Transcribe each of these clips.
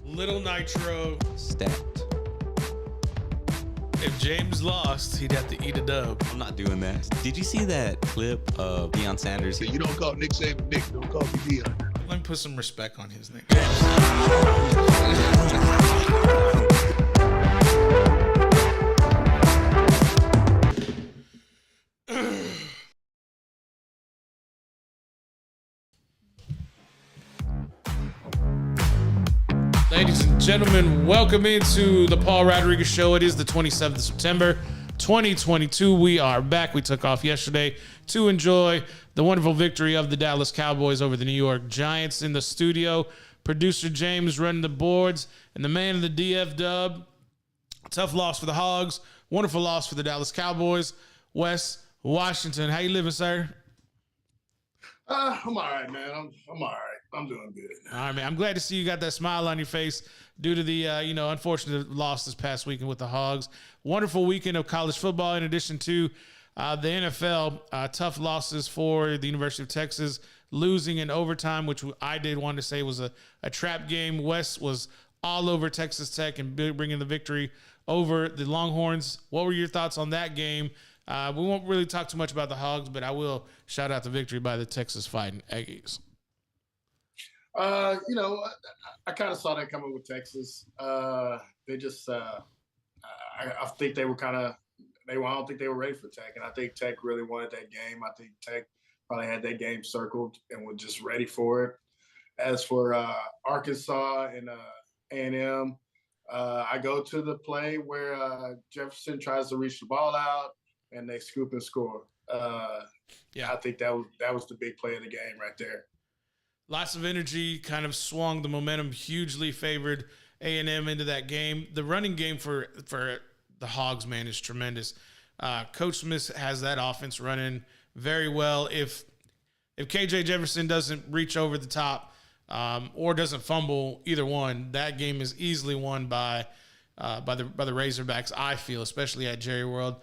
Little Nitro. Stacked. If James lost, he'd have to eat a dub. I'm not doing that. Did you see that clip of Deion Sanders? You don't call Nick Saban Nick. Don't call me Deion. Let me put some respect on his name. Ladies and gentlemen, welcome into the Paul Rodriguez Show. It is the 27th of September, 2022. We are back. We took off yesterday to enjoy the wonderful victory of the Dallas Cowboys over the New York Giants. In the studio, producer James running the boards, and the man of the DF dub. Tough loss for the Hogs. Wonderful loss for the Dallas Cowboys. Wes Washington, how you living, sir? I'm all right, man. I'm all right. I'm doing good. All right, man. I'm glad to see you got that smile on your face due to the unfortunate loss this past weekend with the Hogs. Wonderful weekend of college football in addition to the NFL. Tough losses for the University of Texas, losing in overtime, which I did want to say was a trap game. Wes was all over Texas Tech and bringing the victory over the Longhorns. What were your thoughts on that game? We won't really talk too much about the Hogs, but I will shout out the victory by the Texas Fighting Aggies. I kind of saw that coming with Texas. They just, I think they were I don't think they were ready for Tech. And I think Tech really wanted that game. I think Tech probably had that game circled and was just ready for it. As for Arkansas and A&M, I go to the play where Jefferson tries to reach the ball out and they scoop and score. I think that was the big play of the game right there. Lots of energy, kind of swung the momentum, hugely favored A&M into that game. The running game for the Hogs, man, is tremendous. Coach Smith has that offense running very well. If KJ Jefferson doesn't reach over the top or doesn't fumble, either one, that game is easily won by the Razorbacks, I feel, especially at Jerry World.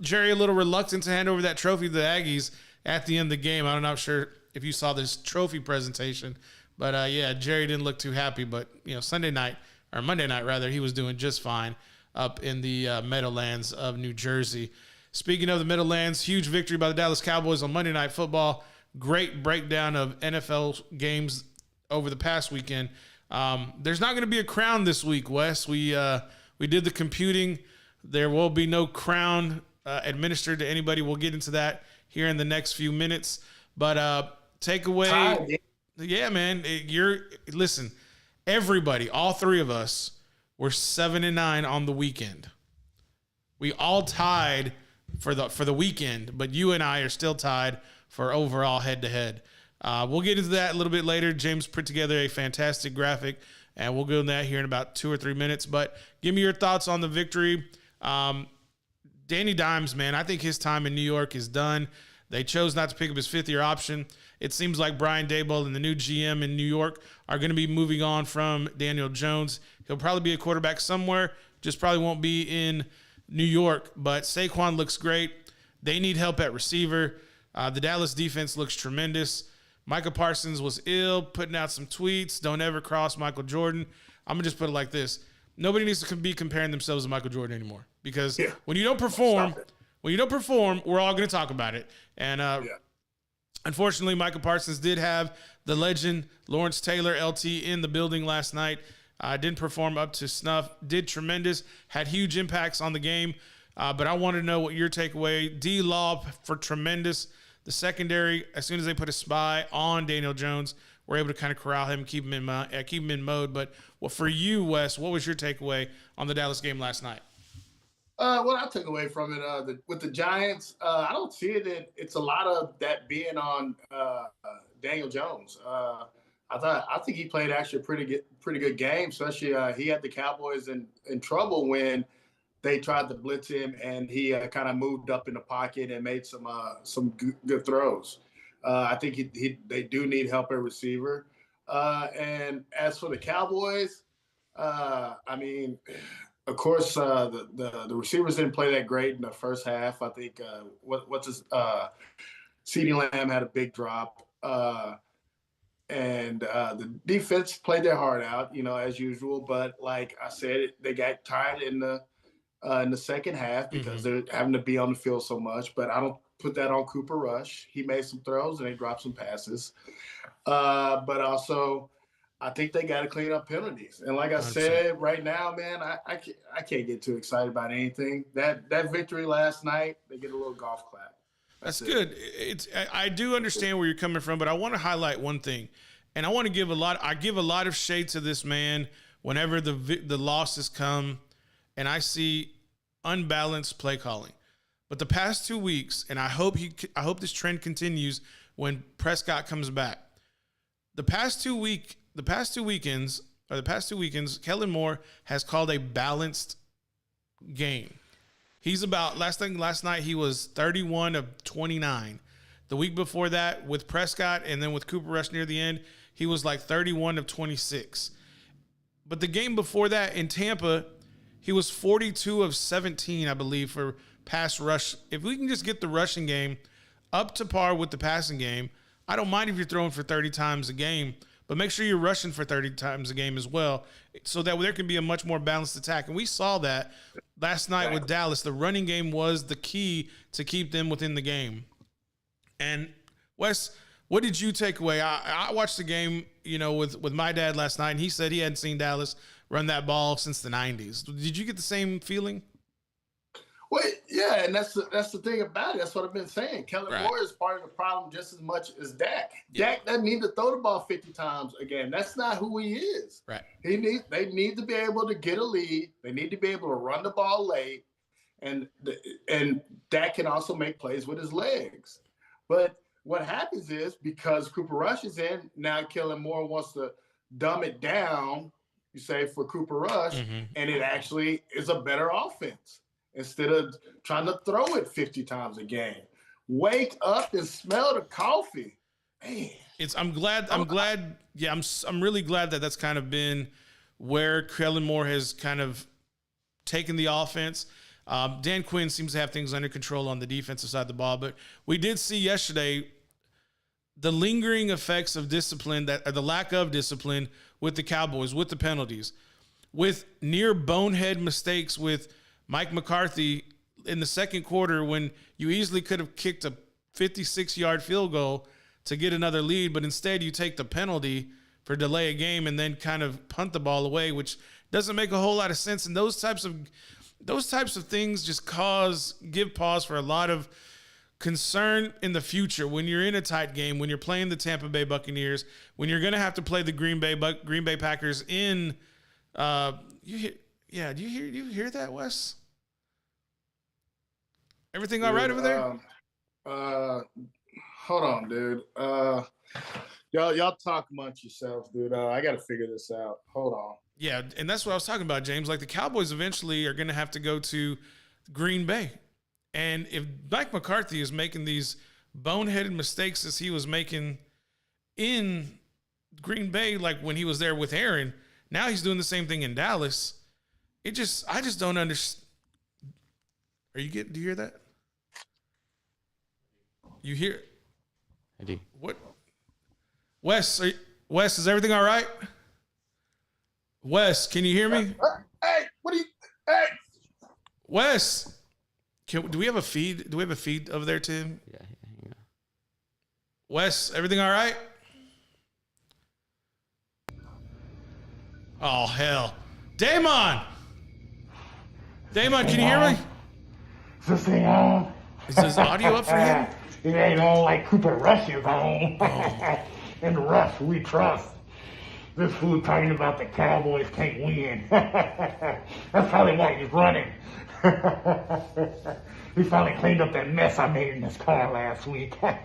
Jerry a little reluctant to hand over that trophy to the Aggies at the end of the game. I'm not sure if you saw this trophy presentation, but Jerry didn't look too happy. But Monday night rather, he was doing just fine up in the Meadowlands of New Jersey. Speaking of the Meadowlands, huge victory by the Dallas Cowboys on Monday Night Football. Great breakdown of NFL games over the past weekend. There's not going to be a crown this week, Wes. We did the computing. There will be no crown administered to anybody. We'll get into that here in the next few minutes. But takeaway, yeah, man. Listen. Everybody, all three of us, were 7-9 on the weekend. We all tied for the weekend, but you and I are still tied for overall head-to-head. We'll get into that a little bit later. James put together a fantastic graphic, and we'll go into that here in about 2 or 3 minutes. But give me your thoughts on the victory. Danny Dimes, man, I think his time in New York is done. They chose not to pick up his fifth-year option. It seems like Brian Daboll and the new GM in New York are going to be moving on from Daniel Jones. He'll probably be a quarterback somewhere, just probably won't be in New York. But Saquon looks great. They need help at receiver. The Dallas defense looks tremendous. Micah Parsons was ill, putting out some tweets. Don't ever cross Michael Jordan. I'm going to just put it like this. Nobody needs to be comparing themselves to Michael Jordan anymore because when you don't perform, we're all going to talk about it. And unfortunately, Michael Parsons did have the legend Lawrence Taylor, LT, in the building last night. Didn't perform up to snuff. Did tremendous. Had huge impacts on the game. But I want to know what your takeaway. D-Law for tremendous. The secondary, as soon as they put a spy on Daniel Jones, were able to kind of corral him, keep him in mode. But for you, Wes, what was your takeaway on the Dallas game last night? What I took away from it with the Giants, I don't see it. It's a lot of that being on Daniel Jones. I think he played actually a pretty good game. Especially he had the Cowboys in trouble when they tried to blitz him, and he kind of moved up in the pocket and made some good throws. I think they do need help at receiver. And as for the Cowboys, of course, the receivers didn't play that great in the first half. I think CeeDee Lamb had a big drop. and the defense played their heart out, as usual. But like I said, they got tired in the second half because they're having to be on the field so much. But I don't put that on Cooper Rush. He made some throws and they dropped some passes. But also, I think they got to clean up penalties. And like I 100%. Said, right now, man, I can't get too excited about anything. That victory last night, they get a little golf clap. That's good. I do understand where you're coming from, but I want to highlight one thing, and I want to give a lot of shade to this man whenever the losses come, and I see unbalanced play calling. But the past 2 weeks, and I hope this trend continues when Prescott comes back. The past two weekends, Kellen Moore has called a balanced game. He's last night he was 31 of 29. The week before that with Prescott and then with Cooper Rush near the end, he was like 31 of 26. But the game before that in Tampa, he was 42 of 17, I believe, for pass rush. If we can just get the rushing game up to par with the passing game, I don't mind if you're throwing for 30 times a game, but make sure you're rushing for 30 times a game as well so that there can be a much more balanced attack. And we saw that last night with Dallas. The running game was the key to keep them within the game. And, Wes, what did you take away? I watched the game, with my dad last night, and he said he hadn't seen Dallas run that ball since the 90s. Did you get the same feeling? Well, yeah, and that's the thing about it. That's what I've been saying. Kellen Moore is part of the problem just as much as Dak. Yeah. Dak doesn't need to throw the ball 50 times again. That's not who he is. Right. They need to be able to get a lead. They need to be able to run the ball late, and Dak can also make plays with his legs. But what happens is because Cooper Rush is in, now Kellen Moore wants to dumb it down, you say, for Cooper Rush, and it actually is a better offense. Instead of trying to throw it 50 times a game. Wake up and smell the coffee. Man. I'm really glad that that's kind of been where Kellen Moore has kind of taken the offense. Dan Quinn seems to have things under control on the defensive side of the ball, but we did see yesterday the lingering effects of discipline, the lack of discipline with the Cowboys, with the penalties, with near bonehead mistakes with Mike McCarthy in the second quarter when you easily could have kicked a 56-yard field goal to get another lead, but instead you take the penalty for delay a game and then kind of punt the ball away, which doesn't make a whole lot of sense. And those types of things just give pause for a lot of concern in the future when you're in a tight game, when you're playing the Tampa Bay Buccaneers, when you're going to have to play the Green Bay Packers in do you hear that, Wes? Everything all right over there? Hold on, dude. Y'all talk amongst yourselves, dude. I got to figure this out. Hold on. Yeah, and that's what I was talking about, James. Like the Cowboys eventually are going to have to go to Green Bay. And if Mike McCarthy is making these boneheaded mistakes as he was making in Green Bay, like when he was there with Aaron, now he's doing the same thing in Dallas. I just don't understand. Do you hear that? You hear? I do. What? Wes, is everything all right? Wes, can you hear me? Hey, hey. Wes, do we have a feed? Do we have a feed over there, Tim? Yeah. Wes, everything all right? Oh, hell. Damon, can you hear me? Is this thing on? Is this audio up for him? It ain't on like Cooper Rush is on. And Rush, we trust. This fool talking about the Cowboys can't win. That's probably why he's running. He finally cleaned up that mess I made in this car last week. I'm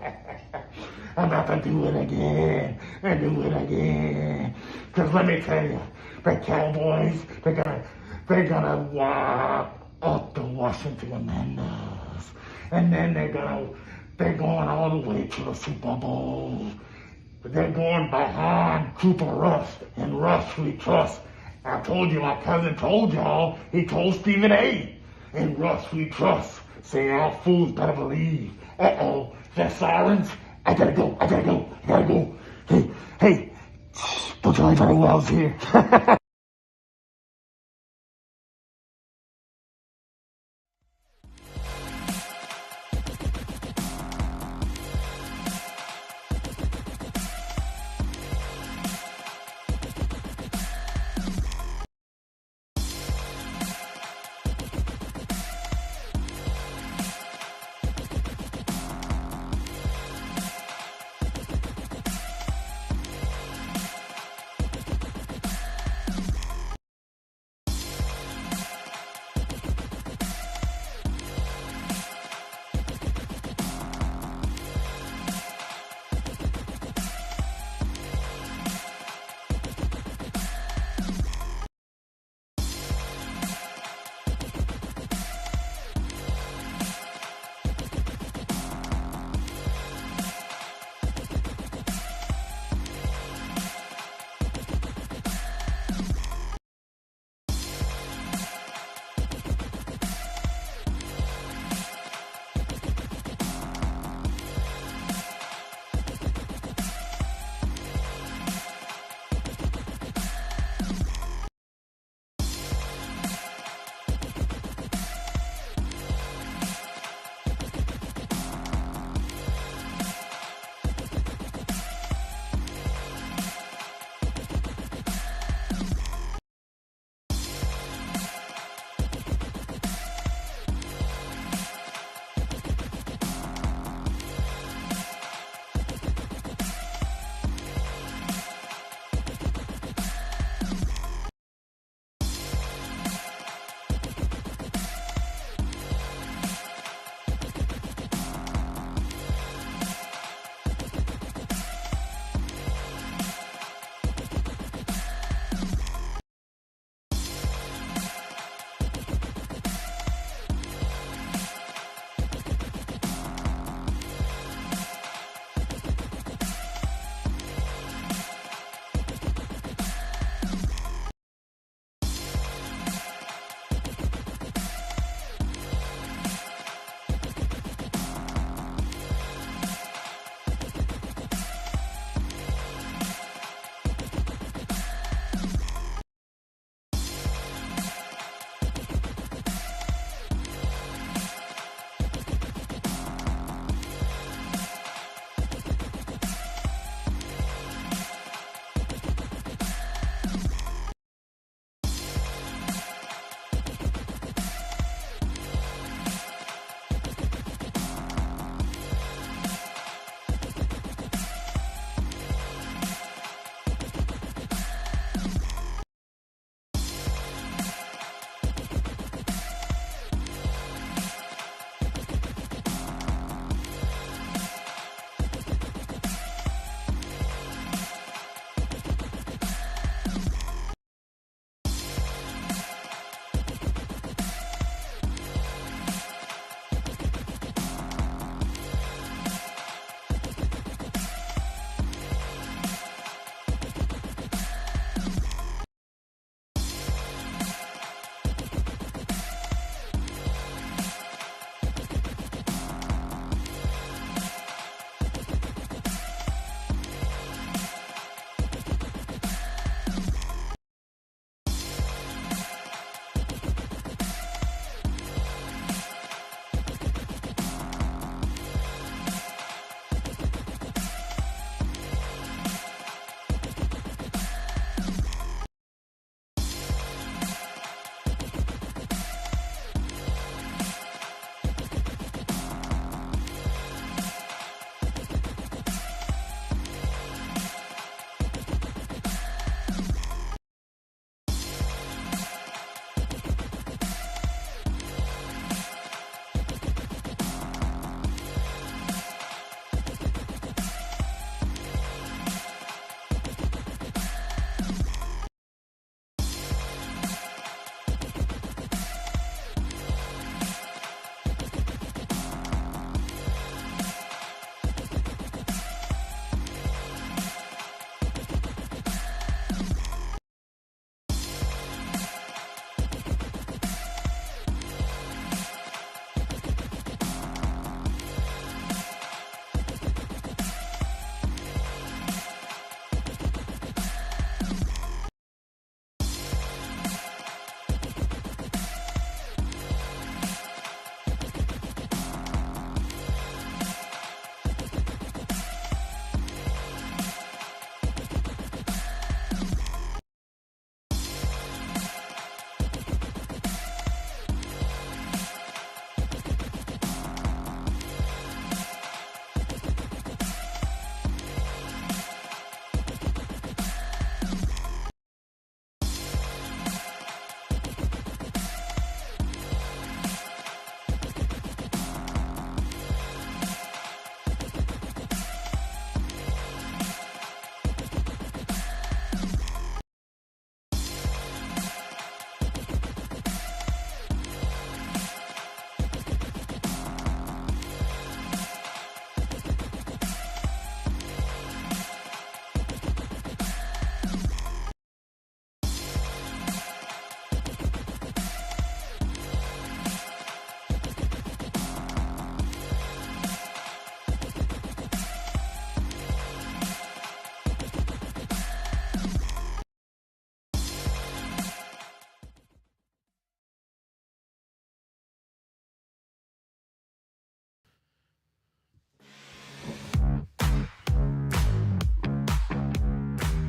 about to do it again. Because let me tell you, the Cowboys, they're gonna whop up the Washington Commanders. And then they're going all the way to the Super Bowl. They're going behind Cooper Rush, and Rush we trust. I told you, my cousin told y'all, he told Stephen A. And Rush we trust. Say all fools better believe. Uh-oh, the sirens. I gotta go. Hey, don't tell anybody I was here.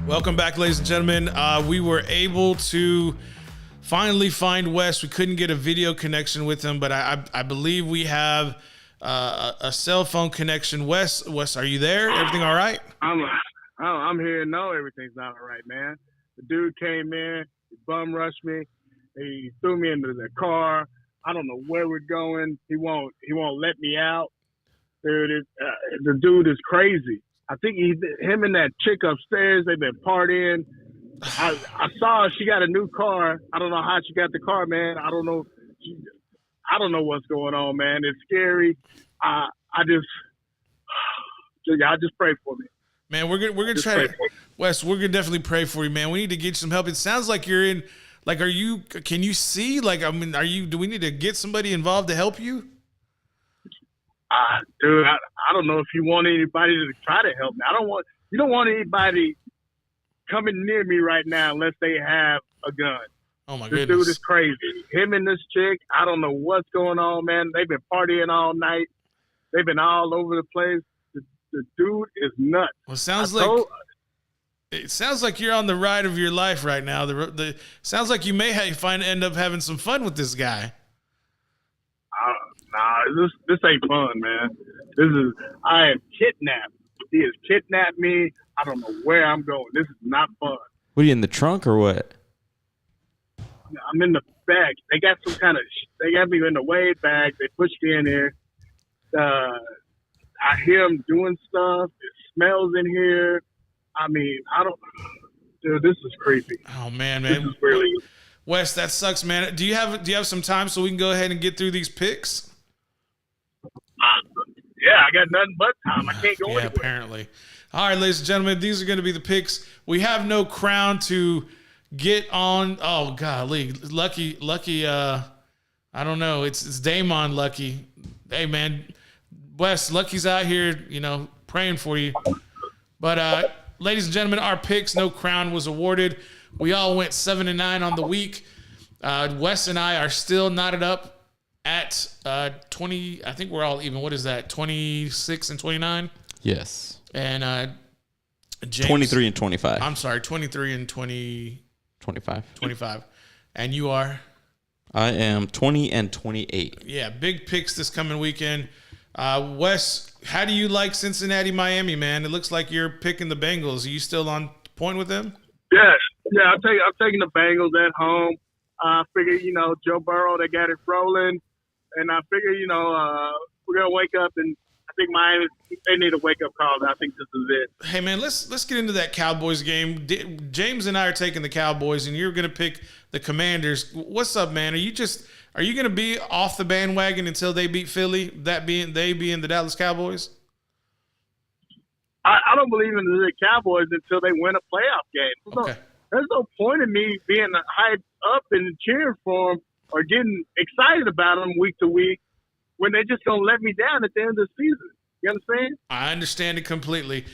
Welcome back, ladies and gentlemen. We were able to finally find Wes. We couldn't get a video connection with him, but I believe we have a cell phone connection. Wes, are you there? Everything all right? I'm here. No, everything's not all right, man. The dude came in, he bum rushed me, he threw me into the car. I don't know where we're going. He won't let me out. Dude, the dude is crazy. I think him and that chick upstairs, they've been partying. I saw she got a new car. I don't know how she got the car, man. I don't know what's going on, man. It's scary. I just pray for me. Man, we're gonna try to, Wes. We're gonna definitely pray for you, man. We need to get you some help. It sounds like you're in. Like, can you see? Like, I mean, do we need to get somebody involved to help you? Dude, I don't know if you want anybody to try to help me. You don't want anybody coming near me right now unless they have a gun. Oh my This goodness. dude is crazy. Him and this chick, I don't know what's going on, man. They've been partying all night. They've been all over the place. The dude is nuts. Well, it sounds like you're on the ride of your life right now. The sounds like you may end up having some fun with this guy. Nah, this ain't fun, man. I am kidnapped. He has kidnapped me. I don't know where I'm going. This is not fun. What are you in the trunk or what? I'm in the bag. They got they got me in the wave bag. They pushed me in here. I hear them doing stuff. It smells in here. I mean, dude, this is creepy. Oh man. This is really. Wes, that sucks, man. Do you have some time so we can go ahead and get through these picks? Yeah, I got nothing but time. I can't go anywhere. Apparently. All right, ladies and gentlemen, these are going to be the picks. We have no crown to get on. Oh, golly. Lucky, I don't know. It's Damon Lucky. Hey, man, Wes, Lucky's out here, praying for you. But, ladies and gentlemen, our picks, no crown was awarded. We all went 7-9 on the week. Wes and I are still knotted up at 20. I think we're all even. What is that? 26 and 29. Yes. And James, 23 and 25. I'm sorry, 23 and 25. And you are? I am 20 and 28. Yeah, big picks this coming weekend. Wes, how do you like Cincinnati, Miami, man? It looks like you're picking the Bengals. Are you still on point with them? Yeah. I'm taking the Bengals at home. I figure, Joe Burrow, they got it rolling. And I figure, we're going to wake up, and I think Miami, they need a wake-up call. And I think this is it. Hey, man, let's get into that Cowboys game. James and I are taking the Cowboys, and you're going to pick the Commanders. What's up, man? Are you going to be off the bandwagon until they beat Philly, they being the Dallas Cowboys? I don't believe in the Cowboys until they win a playoff game. Okay. There's no point in me being hyped up and cheering for them or getting excited about them week to week when they're just going to let me down at the end of the season. You understand? I understand it completely.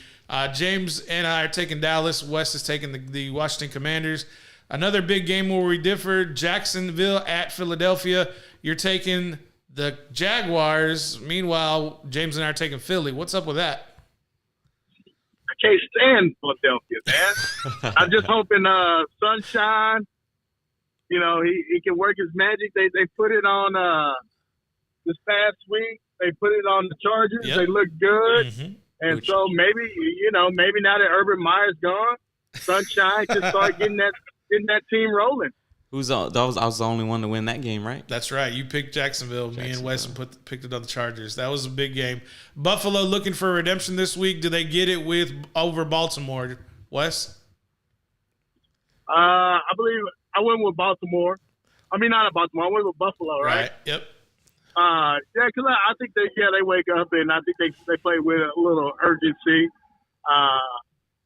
James and I are taking Dallas. Wes is taking the Washington Commanders. Another big game where we differ, Jacksonville at Philadelphia. You're taking the Jaguars. Meanwhile, James and I are taking Philly. What's up with that? I can't stand Philadelphia, man. I'm just hoping Sunshine, he can work his magic. They put it on this past week. They put it on the Chargers. Yep. They look good. Mm-hmm. And so maybe now that Urban Meyer's gone, Sunshine can start getting that team rolling. I was the only one to win that game, right? That's right. You picked Jacksonville. Me and Wes picked it on the Chargers. That was a big game. Buffalo looking for redemption this week. Do they get it over Baltimore, Wes? I believe I went with Baltimore. I mean, not Baltimore. I went with Buffalo, right? Yep. Yeah, because I think they wake up and I think they play with a little urgency.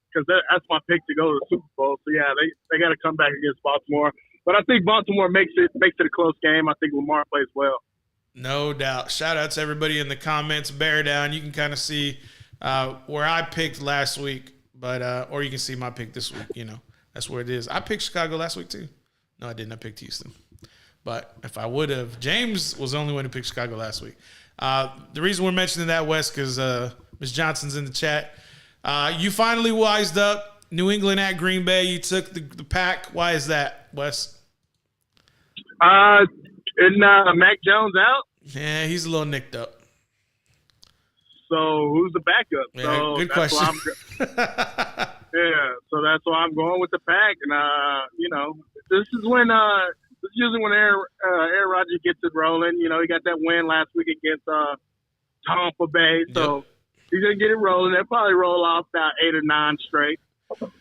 Because that's my pick to go to the Super Bowl. So yeah, they got to come back against Baltimore. But I think Baltimore makes it a close game. I think Lamar plays well. No doubt. Shout out to everybody in the comments. Bear down. You can kind of see where I picked last week, but or you can see my pick this week. That's where it is. I picked Chicago last week too. No, I didn't. I picked Houston. But if I would have, James was the only one who picked Chicago last week. The reason we're mentioning that, Wes, because Ms. Johnson's in the chat. You finally wised up. New England at Green Bay. You took the Pack. Why is that, Wes? Isn't Mac Jones out? Yeah, he's a little nicked up. So who's the backup? Yeah, So good that's question. Yeah, so that's why I'm going with the Pack. And this is usually when Aaron Rodgers gets it rolling. You know, he got that win last week against Tampa Bay, so he's gonna get it rolling. They'll probably roll off about 8 or 9 straight.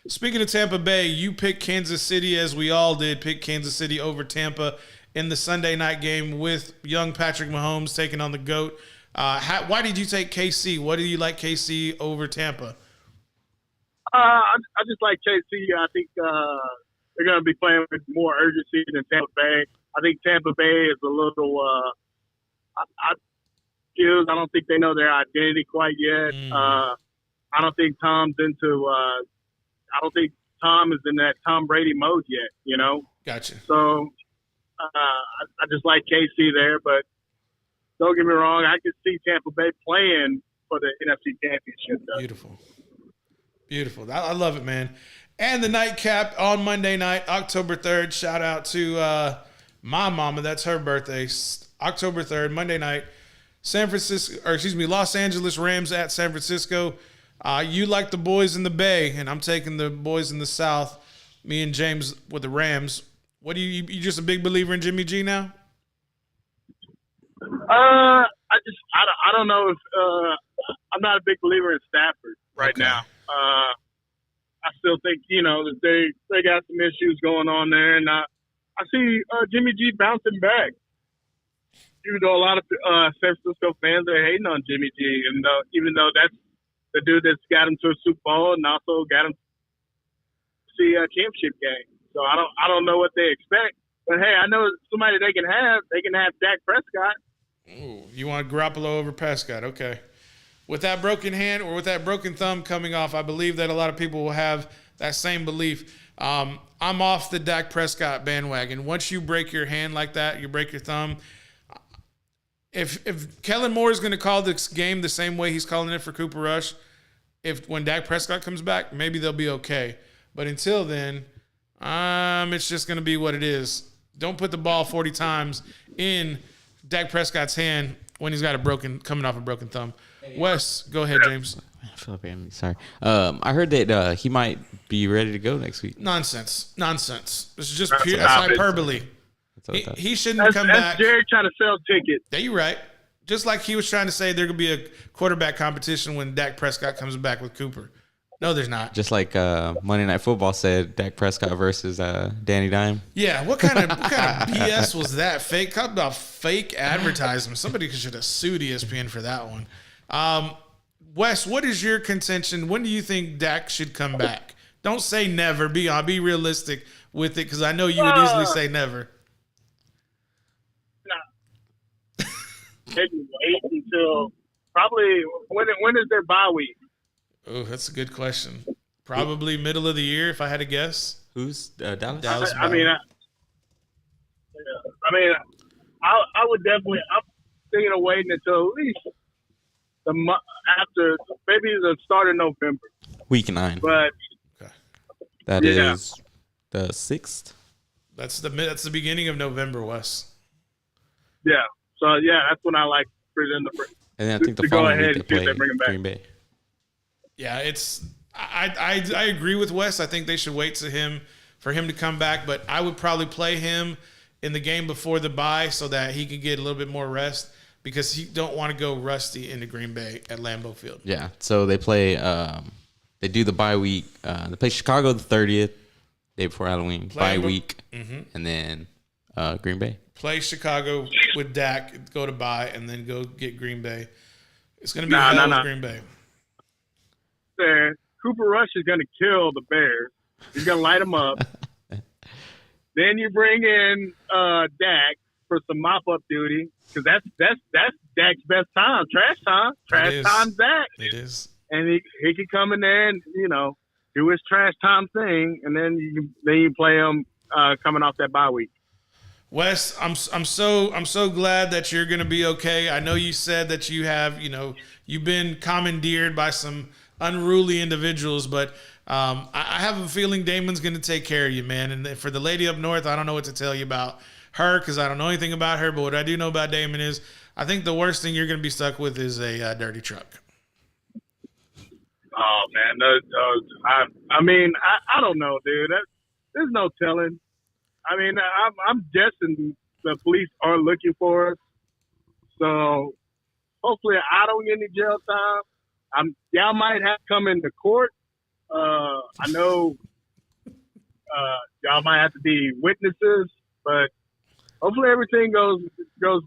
Speaking of Tampa Bay, you picked Kansas City, as we all did, pick Kansas City over Tampa in the Sunday night game with young Patrick Mahomes taking on the GOAT. Why did you take KC? What do you like KC over Tampa? I just like KC. I think they're going to be playing with more urgency than Tampa Bay. I think Tampa Bay is a little I don't think they know their identity quite yet. I don't think Tom's into I don't think Tom is in that Tom Brady mode yet, you know? Gotcha. So I just like KC there, but don't get me wrong, I could see Tampa Bay playing for the NFC Championship, though. Beautiful. I love it, man. And the nightcap on Monday night, October 3rd. Shout out to my mama. That's her birthday. October 3rd, Monday night. Los Angeles Rams at San Francisco. You like the boys in the Bay, and I'm taking the boys in the South. Me and James with the Rams. What do you just a big believer in Jimmy G now? I don't know if I'm not a big believer in Stafford right now. I still think, that they got some issues going on there, and I see Jimmy G bouncing back. Even though a lot of San Francisco fans are hating on Jimmy G, and even though that's the dude that's got him to a Super Bowl and also got him to see a championship game. So I don't know what they expect, but hey, I know somebody they can have. They can have Dak Prescott. Ooh, you want Garoppolo over Prescott? Okay. With that broken hand or with that broken thumb coming off, I believe that a lot of people will have that same belief. I'm off the Dak Prescott bandwagon. Once you break your hand like that, you break your thumb. If Kellen Moore is going to call this game the same way he's calling it for Cooper Rush, when Dak Prescott comes back, maybe they'll be okay. But until then, it's just going to be what it is. Don't put the ball 40 times in Dak Prescott's hand when he's got coming off a broken thumb. Wes, go ahead, James. Sorry. I heard that he might be ready to go next week. Nonsense. This is just pure hyperbole. He shouldn't come back. That's Jerry trying to sell tickets. Yeah, you're right. Just like he was trying to say there could be a quarterback competition when Dak Prescott comes back with Cooper. No, there's not. Just like Monday Night Football said, Dak Prescott versus Danny Dime. Yeah, what kind of BS was that? Talk about fake advertisement. Somebody should have sued ESPN for that one. Wes, what is your contention? When do you think Dak should come back? Don't say never. Be realistic with it, because I know you would easily say never. Maybe wait until probably when is their bye week? Oh, that's a good question. Probably middle of the year, if I had to guess. Who's Dallas? Dallas. I would definitely. I'm thinking of waiting until at least after maybe the start of November. Week 9. But that is the 6th. That's the beginning of November, Wes. Yeah. So that's when I like for them to. And then I think the to go following ahead week and they see if play they bring him back. Green Bay. Yeah, I agree with Wes. I think they should wait for him to come back, but I would probably play him in the game before the bye so that he could get a little bit more rest, because he don't want to go rusty into Green Bay at Lambeau Field. Yeah, so they play they do the bye week. They play Chicago the 30th, day before Halloween, bye week, and then Green Bay. Play Chicago with Dak, go to bye, and then go get Green Bay. It's going to be hell with Green Bay. Cooper Rush is going to kill the Bears. He's going to light them up. Then you bring in Dak for some mop-up duty, because that's Dak's best time. Trash time. Trash time, Dak. It is. And he can come in there and do his trash time thing, and then you play him coming off that bye week. Wes, I'm so glad that you're going to be okay. I know you said that you have, you've been commandeered by some unruly individuals, but I have a feeling Damon's going to take care of you, man. And for the lady up north, I don't know what to tell you about her because I don't know anything about her. But what I do know about Damon is I think the worst thing you're going to be stuck with is a dirty truck. Oh man, I don't know, dude. There's no telling. I mean, I'm guessing the police are looking for us, so hopefully I don't get any jail time. Y'all might have to come into court. I know y'all might have to be witnesses, but hopefully everything goes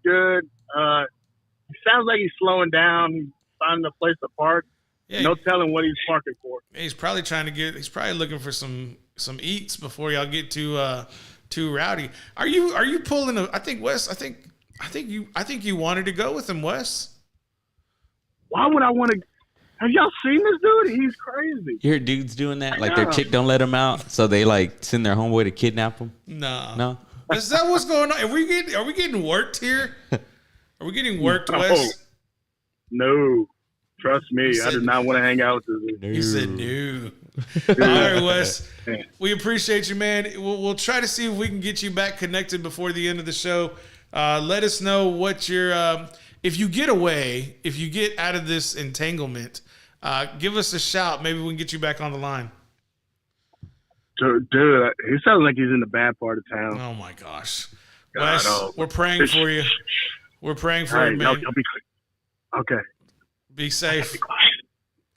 good. It sounds like he's slowing down. He's finding a place to park. Yeah, no telling what he's parking for. He's probably he's probably looking for some eats before y'all get too rowdy. Are you pulling I think Wes, I think you wanted to go with him, Wes. Why would I want to? Have y'all seen this dude? He's crazy. You hear dudes doing that? Like their chick don't let them out, so they like send their homeboy to kidnap them? No. Is that what's going on? Are we getting worked here? Are we getting worked, Wes? No. Trust me, I did not want to hang out with this dude. He said no. All right, Wes. We appreciate you, man. We'll try to see if we can get you back connected before the end of the show. Let us know what your if you get away, if you get out of this entanglement, give us a shout. Maybe we can get you back on the line. Dude, he sounds like he's in the bad part of town. Oh my gosh, Wes, we're praying for you. We're praying for you, man. Okay. Be safe.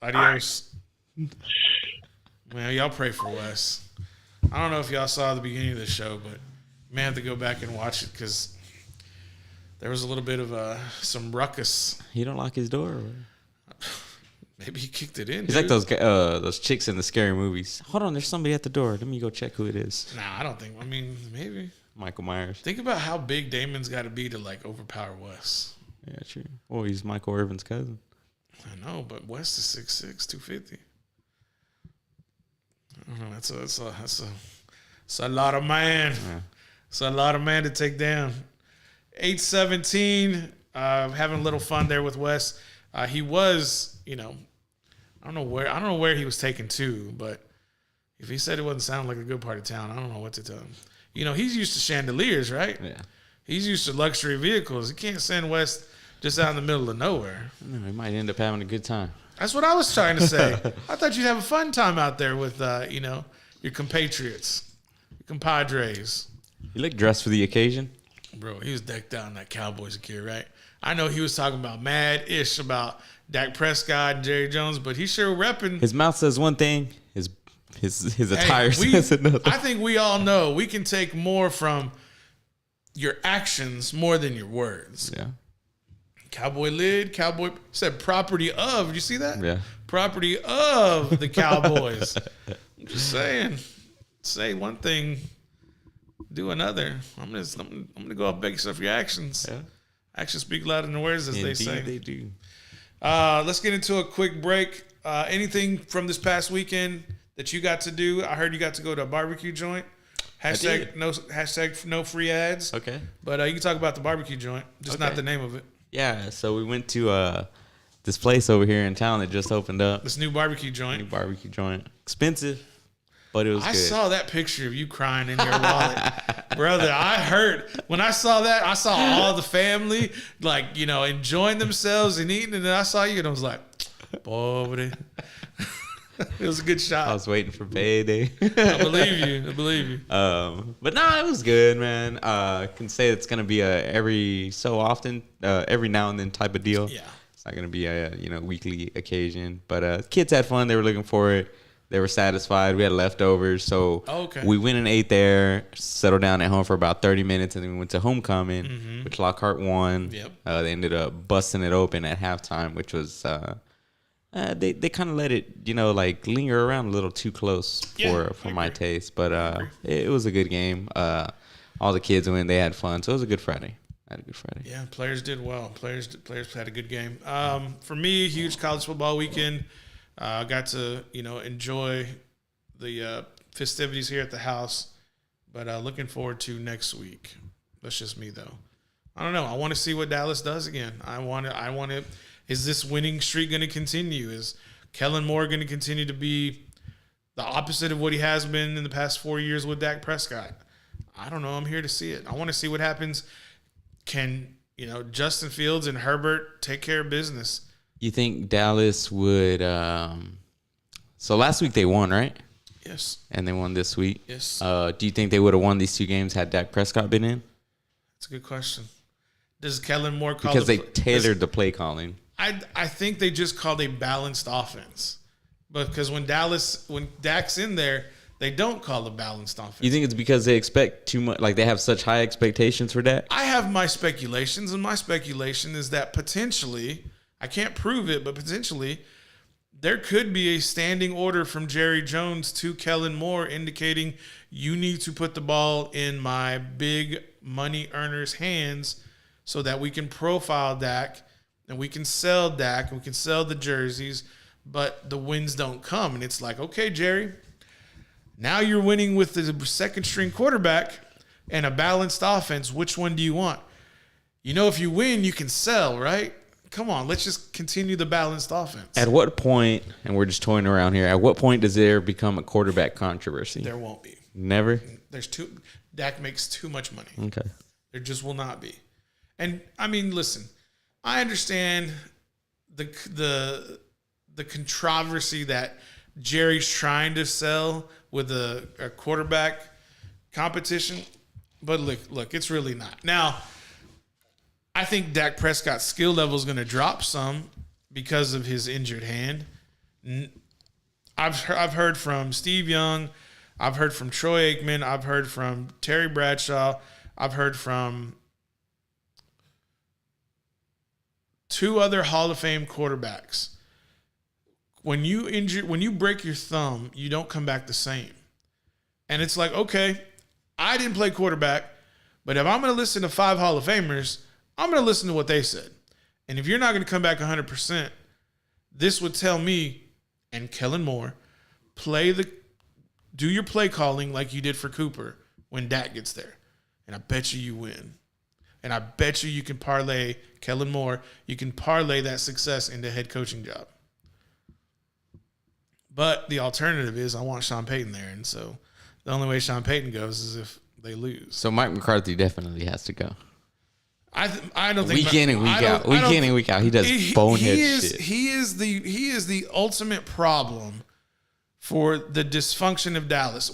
Adios. Man, y'all pray for Wes. I don't know if y'all saw the beginning of the show, but you may have to go back and watch it because there was a little bit of some ruckus. He don't lock his door. Maybe he kicked it in. He's dude. like those chicks in the scary movies. Hold on, there's somebody at the door. Let me go check who it is. Nah, I don't think. I mean, maybe. Michael Myers. Think about how big Damon's got to be to like overpower Wes. Yeah, true. Oh, he's Michael Irvin's cousin. I know, but West is 6'6", 250. I don't know. That's a lot of man. Yeah. It's a lot of man to take down. 817. Having a little fun there with Wes. He was, I don't know where he was taken to, but if he said it wasn't sound like a good part of town, I don't know what to tell him. He's used to chandeliers, right? Yeah. He's used to luxury vehicles. He can't send West just out in the middle of nowhere. No, he might end up having a good time. That's what I was trying to say. I thought you'd have a fun time out there with, your compatriots, your compadres. You look dressed for the occasion. Bro, he was decked out in that Cowboys gear, right? I know he was talking about mad-ish about Dak Prescott and Jerry Jones, but he sure repping. His mouth says one thing. His attire says another. I think we all know we can take more from your actions more than your words. Yeah. Cowboy said property of. Did you see that? Yeah. Property of the Cowboys. I'm just saying. Say one thing, do another. I'm gonna go off based off your actions. Yeah. Actions speak louder than words, as they say. They do. Let's get into a quick break. Anything from this past weekend that you got to do? I heard you got to go to a barbecue joint. Hashtag no free ads. Okay. But you can talk about the barbecue joint, just not the name of it. Yeah, so we went to this place over here in town that just opened up. This new barbecue joint. Expensive, but it was good. I saw that picture of you crying in your wallet. Brother, I heard. When I saw that, I saw all the family, enjoying themselves and eating, and then I saw you, and I was like, pobre. It was a good shot. I was waiting for payday. I believe you. But no, it was good, man. I can say it's gonna be a every so often, every now and then type of deal. Yeah, it's not gonna be a weekly occasion. But kids had fun. They were looking for it. They were satisfied. We had leftovers, so we went and ate there. Settled down at home for about 30 minutes, and then we went to homecoming, which Lockhart won. Yep. They ended up busting it open at halftime, which was. They kind of let it, linger around a little too close for my taste. But it was a good game. All the kids went. They had fun. So it was a good Friday. I had a good Friday. Yeah, players did well. Players had a good game. For me, huge college football weekend. Got to, enjoy the festivities here at the house. But looking forward to next week. That's just me, though. I don't know. I want to see what Dallas does again. I want to. Is this winning streak going to continue? Is Kellen Moore going to continue to be the opposite of what he has been in the past 4 years with Dak Prescott. I don't know. I'm here to see it. I want to see what happens. Can, Justin Fields and Herbert take care of business? You think Dallas would so last week they won, right? Yes. And they won this week. Yes. Do you think they would have won these 2 games had Dak Prescott been in? That's a good question. Does Kellen Moore call because they tailored the play calling? I think they just called a balanced offense. Because when Dak's in there, they don't call a balanced offense. You think it's because they expect too much, like they have such high expectations for Dak? I have my speculations, and my speculation is that potentially, I can't prove it, but potentially, there could be a standing order from Jerry Jones to Kellen Moore indicating you need to put the ball in my big money earners' hands so that we can profile Dak and we can sell Dak and we can sell the jerseys, but the wins don't come. And it's like, okay, Jerry, now you're winning with the second string quarterback and a balanced offense. Which one do you want? If you win, you can sell, right? Come on, let's just continue the balanced offense. At what point, and we're just toying around here, at what point does there become a quarterback controversy? There won't be. Never? Dak makes too much money. Okay. There just will not be. And I mean, listen, I understand the controversy that Jerry's trying to sell with a quarterback competition, but look, it's really not. Now, I think Dak Prescott's skill level is going to drop some because of his injured hand. I've heard from Steve Young. I've heard from Troy Aikman. I've heard from Terry Bradshaw. I've heard from 2 other Hall of Fame quarterbacks. When you break your thumb, you don't come back the same. And it's like, okay, I didn't play quarterback, but if I'm going to listen to 5 Hall of Famers, I'm going to listen to what they said. And if you're not going to come back 100%, this would tell me and Kellen Moore, do your play calling like you did for Cooper when Dak gets there. And I bet you win. And I bet you can parlay Kellen Moore, you can parlay that success into a head coaching job. But the alternative is I want Sean Payton there. And so the only way Sean Payton goes is if they lose. So Mike McCarthy definitely has to go. I don't think week in and week out, he does bonehead shit. He is the ultimate problem for the dysfunction of Dallas.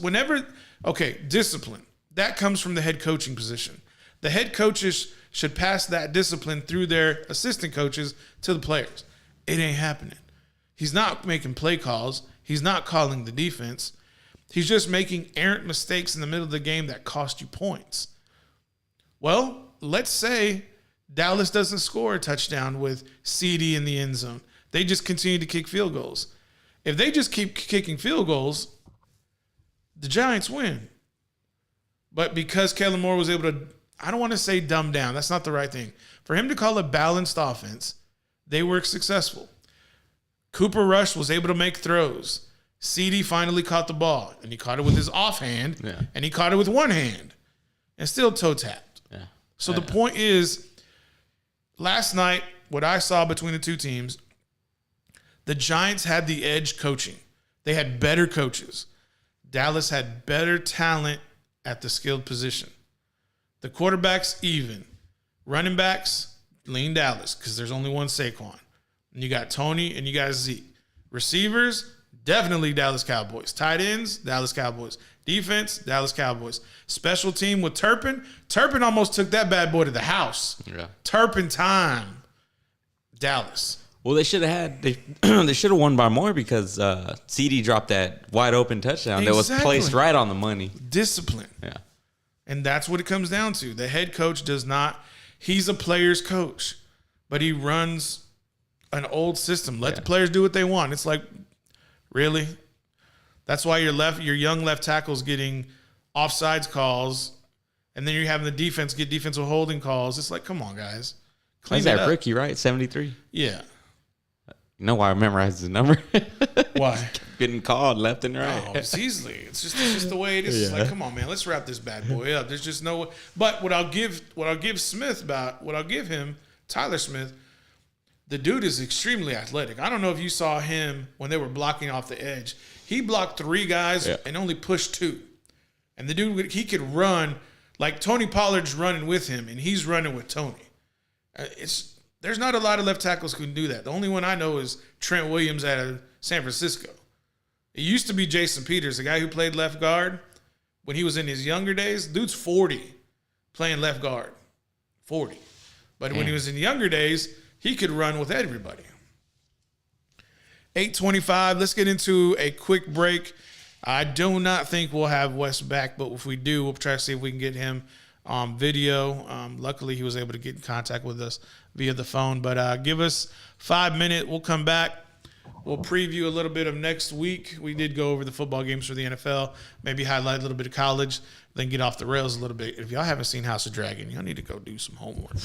Discipline that comes from the head coaching position. The head coaches should pass that discipline through their assistant coaches to the players. It ain't happening. He's not making play calls. He's not calling the defense. He's just making errant mistakes in the middle of the game that cost you points. Well, let's say Dallas doesn't score a touchdown with CD in the end zone. They just continue to kick field goals. If they just keep kicking field goals, the Giants win. But because Kellen Moore was able to, I don't want to say dumb down. That's not the right thing. For him to call a balanced offense, they were successful. Cooper Rush was able to make throws. CD finally caught the ball, and he caught it with his offhand, and he caught it with one hand, and still toe tapped. Yeah. So the point is, last night, what I saw between the 2 teams, the Giants had the edge coaching. They had better coaches. Dallas had better talent at the skilled position. The quarterbacks, even. Running backs, lean Dallas, because there's only one Saquon. And you got Tony and you got Zeke. Receivers, definitely Dallas Cowboys. Tight ends, Dallas Cowboys. Defense, Dallas Cowboys. Special team with Turpin. Turpin almost took that bad boy to the house. Yeah. Turpin time. Dallas. Well, they should have they should have won by more because CD dropped that wide open touchdown that was placed right on the money. Discipline. Yeah. And that's what it comes down to. The head coach does not, he's a player's coach, but he runs an old system. Let the players do what they want. It's like, really? That's why your young left tackle's getting offsides calls, and then you're having the defense get defensive holding calls. It's like, come on, guys. Clean that up. Ricky, right? 73? Yeah. You know why I memorized his number? Why? Getting called left and right. Oh, it's easily. It's just the way it is. It's like, come on, man, let's wrap this bad boy up. There's just no. But what I'll give him, Tyler Smith, the dude is extremely athletic. I don't know if you saw him when they were blocking off the edge. He blocked 3 guys Yeah. and only pushed 2. And the dude, he could run like Tony Pollard's running with him, and he's running with Tony. There's not a lot of left tackles who can do that. The only one I know is Trent Williams out of San Francisco. It used to be Jason Peters, the guy who played left guard when he was in his younger days. Dude's 40 playing left guard. 40. But when he was in younger days, he could run with everybody. 8:25. Let's get into a quick break. I do not think we'll have Wes back, but if we do, we'll try to see if we can get him on video. Luckily, he was able to get in contact with us via the phone. But give us 5 minutes. We'll come back. We'll preview a little bit of next week. We did go over the football games for the NFL, maybe highlight a little bit of college, then get off the rails a little bit. If y'all haven't seen House of Dragon, y'all need to go do some homework.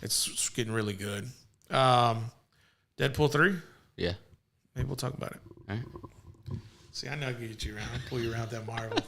It's getting really good. Deadpool 3? Yeah. Maybe we'll talk about it. All right. See, I know I can get you around. I'll pull you around that Marvel.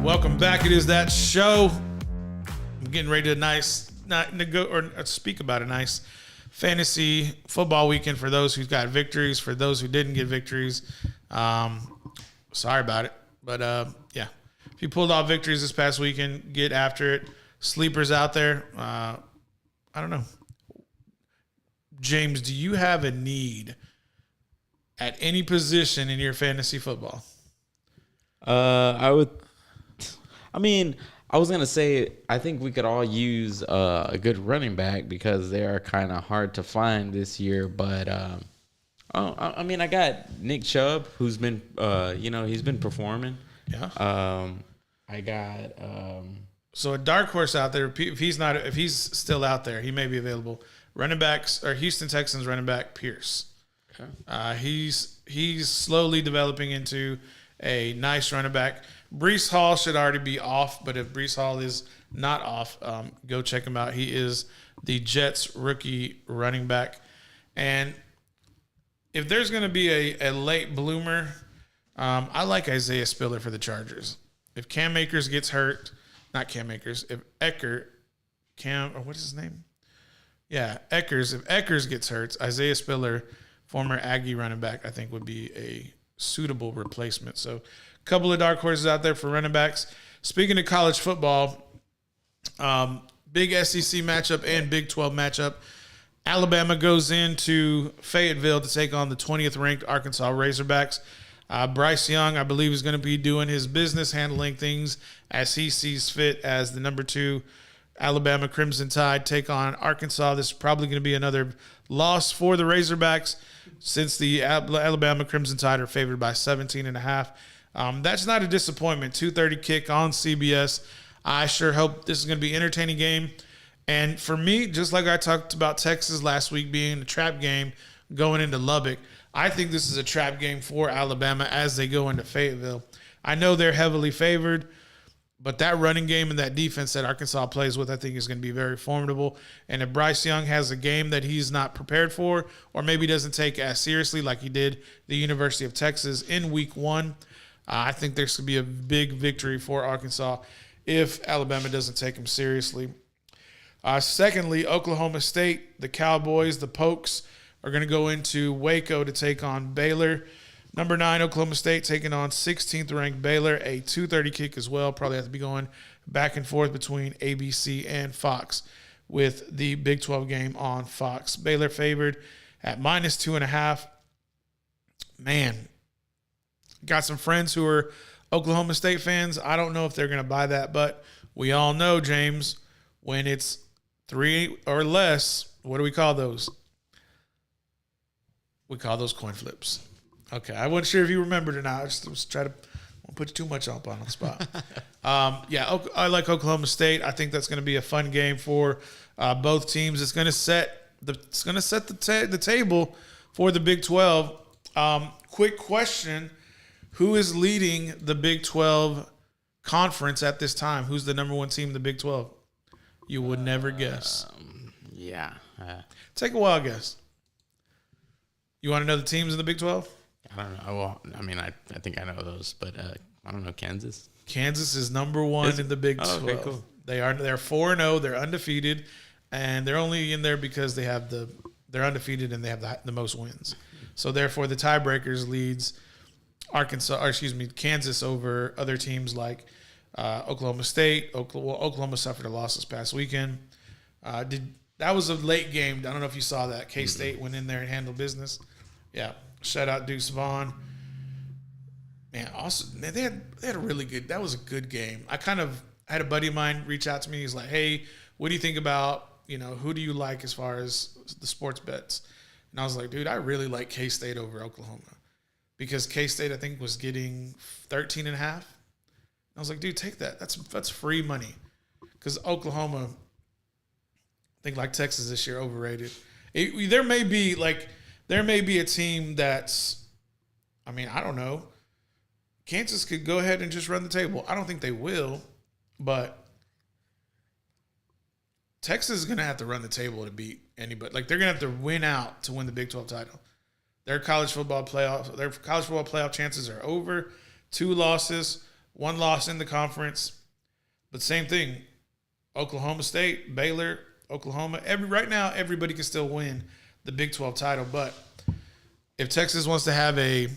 welcome back. It is that show. I'm getting ready to speak about a nice fantasy football weekend for those who's got victories, for those who didn't get victories. Sorry about it, but yeah, if you pulled off victories this past weekend, get after it. Sleepers out there, I don't know. James, do you have a need at any position in your fantasy football? I was going to say, I think we could all use a good running back because they are kind of hard to find this year. But, I got Nick Chubb, who's been, he's been performing. Yeah. I got... So a dark horse out there, if he's still out there, he may be available. Running backs, or Houston Texans running back Pierce. Okay. He's slowly developing into a nice running back. Breece Hall should already be off, but if Breece Hall is not off, go check him out. He is the Jets rookie running back. And if there's going to be a late bloomer, I like Isaiah Spiller for the Chargers. If Cam Akers gets hurt, not Cam Akers, if what's his name? Yeah, Eckers. If Eckers gets hurt, Isaiah Spiller, former Aggie running back, I think would be a suitable replacement. So a couple of dark horses out there for running backs. Speaking of college football, big SEC matchup and Big 12 matchup. Alabama goes into Fayetteville to take on the 20th ranked Arkansas Razorbacks. Bryce Young, I believe, is going to be doing his business, handling things as he sees fit as the number 2 Alabama Crimson Tide take on Arkansas. This is probably going to be another loss for the Razorbacks since the Alabama Crimson Tide are favored by 17.5. That's not a disappointment. 2:30 kick on CBS. I sure hope this is going to be an entertaining game. And for me, just like I talked about Texas last week being a trap game going into Lubbock, I think this is a trap game for Alabama as they go into Fayetteville. I know they're heavily favored, but that running game and that defense that Arkansas plays with, I think, is going to be very formidable. And if Bryce Young has a game that he's not prepared for or maybe doesn't take as seriously like he did the University of Texas in week 1, I think there's going to be a big victory for Arkansas if Alabama doesn't take him seriously. Secondly, Oklahoma State, the Cowboys, the Pokes, are going to go into Waco to take on Baylor. Number 9, Oklahoma State taking on 16th ranked Baylor, a 2:30 kick as well. Probably have to be going back and forth between ABC and Fox with the Big 12 game on Fox. Baylor favored at -2.5. Man, got some friends who are Oklahoma State fans. I don't know if they're going to buy that, but we all know, James, when it's 3 or less, what do we call those? We call those coin flips. Okay, I wasn't sure if you remembered or not. I just was trying to won't put too much up on the spot. I like Oklahoma State. I think that's going to be a fun game for both teams. It's going to set the table for the Big 12. Quick question: who is leading the Big 12 conference at this time? Who's the number 1 team in the Big 12? You would never guess. Take a wild guess. You want to know the teams in the Big 12? I don't know. Well, I think I know those, but I don't know. Kansas. Kansas is number 1 in the Big 12. Okay, cool. They're 4-0. They're undefeated, and they're only in there because they're undefeated and they have the most wins. So therefore, the tiebreakers leads Kansas over other teams like Oklahoma State. Oklahoma suffered a loss this past weekend. That was a late game. I don't know if you saw that. K-State went in there and handled business. Yeah. Shout out Deuce Vaughn. Man, also they had a really good. That was a good game. I had a buddy of mine reach out to me. He's like, "Hey, what do you think about, who do you like as far as the sports bets?" And I was like, "Dude, I really like K-State over Oklahoma because K-State I think was getting 13.5." I was like, "Dude, take that. That's free money." Because Oklahoma, I think like Texas this year, overrated. There may be a team that's, I don't know. Kansas could go ahead and just run the table. I don't think they will, but Texas is going to have to run the table to beat anybody. Like, they're going to have to win out to win the Big 12 title. Their college football playoff chances are over. 2 losses, one loss in the conference. But same thing, Oklahoma State, Baylor, Oklahoma. Right now, everybody can still win the Big 12 title. But if Texas wants to have they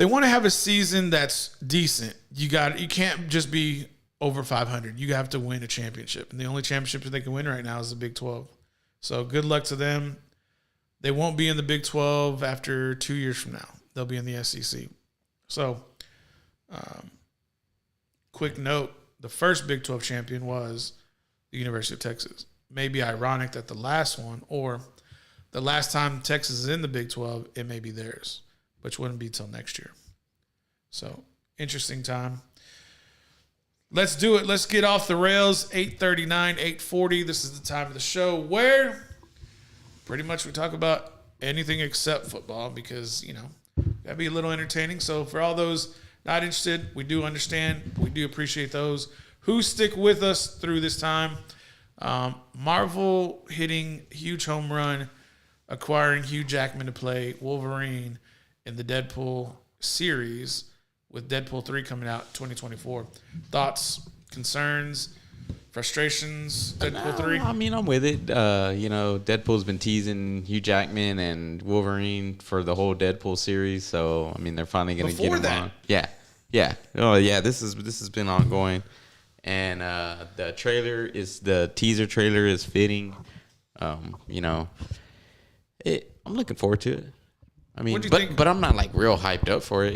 want to have a season that's decent, you can't just be over 500. You have to win a championship. And the only championship that they can win right now is the Big 12. So good luck to them. They won't be in the Big 12 after 2 years from now. They'll be in the SEC. So, quick note, the first Big 12 champion was the University of Texas. Maybe ironic that the last one, or the last time Texas is in the Big 12, it may be theirs, which wouldn't be till next year. So, interesting time. Let's do it. Let's get off the rails. 8:39, 8:40. This is the time of the show where pretty much we talk about anything except football because, that'd be a little entertaining. So for all those not interested, we do understand. We do appreciate those who stick with us through this time. Marvel hitting huge home run, acquiring Hugh Jackman to play Wolverine in the Deadpool series with Deadpool 3 coming out 2024. Thoughts, concerns, frustrations, Deadpool 3? I mean, I'm with it. Deadpool's been teasing Hugh Jackman and Wolverine for the whole Deadpool series, so I mean, they're finally going to get him on. Yeah. Oh, yeah. This has been ongoing, and the teaser trailer is fitting. I'm looking forward to it. I mean, but I'm not like real hyped up for it,